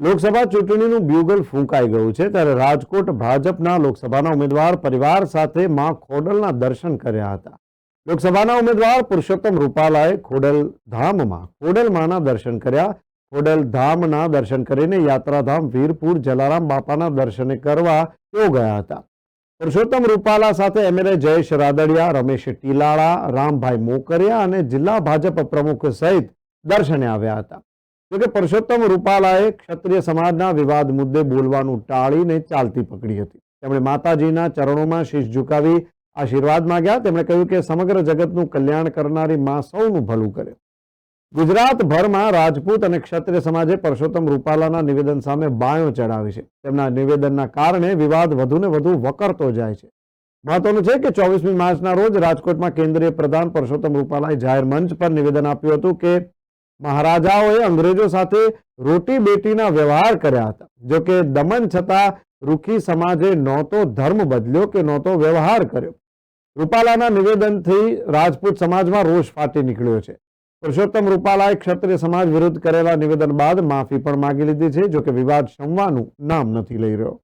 લોકસભા ચૂંટણીનું બ્યુગલ ફૂંકાઈ ગયું છે ત્યારે રાજકોટ ભાજપના લોકસભાના ઉમેદવાર પરિવાર સાથે માં ખોડલના દર્શન કર્યા હતા. લોકસભાના ઉમેદવાર પુરુષોત્તમ રૂપાલાએ ખોડલધામમાં ખોડલમાના દર્શન કર્યા. ખોડલધામના દર્શન કરીને યાત્રાધામ વીરપુર જલારામ બાપાના દર્શને કરવા તેઓ ગયા હતા. પુરુષોત્તમ રૂપાલા સાથે એમએલએ જયેશ રાદડિયા, રમેશ ટીલાળા, રામભાઈ મોકરિયા અને જિલ્લા ભાજપ પ્રમુખ સહિત દર્શને આવ્યા હતા. જોકે પુરુષોત્તમ રૂપાલાએ ક્ષત્રિય સમાજના વિવાદ મુદ્દે બોલવાનું ટાળીને ચાલતી પકડી હતી. તેમણે માતાજીના ચરણોમાં શીશ ઝુકાવી આશીર્વાદ માંગ્યા. તેમણે કહ્યું કે સમગ્ર જગતનું કલ્યાણ કરનારી માં સૌનું ભલું કરે. ગુજરાતભરમાં રાજપૂત અને ક્ષત્રિય સમાજે પુરુષોત્તમ રૂપાલાના નિવેદન સામે બાયો ચડાવી છે. તેમના નિવેદનના કારણે વિવાદ વધુને વધુ વકરતો જાય છે. મહત્વનું છે કે 24મી માર્ચના રોજ રાજકોટમાં કેન્દ્રીય પ્રધાન પુરુષોત્તમ રૂપાલાએ જાહેર મંચ પર નિવેદન આપ્યું હતું કે મહારાજાઓએ અંગ્રેજો સાથે રોટી બેટીના વ્યવહાર કર્યા હતા. જો કે દમન છતાં રૂખી સમાજે નહોતો ધર્મ બદલ્યો કે નહોતો વ્યવહાર કર્યો. રૂપાલાના નિવેદનથી રાજપૂત સમાજમાં રોષ ફાટી નીકળ્યો છે. પુરુષોત્તમ રૂપાલાએ ક્ષત્રિય સમાજ વિરુદ્ધ કરેલા નિવેદન બાદ માફી પણ માંગી લીધી છે. જો કે વિવાદ શમવાનું નામ નથી લઈ રહ્યો.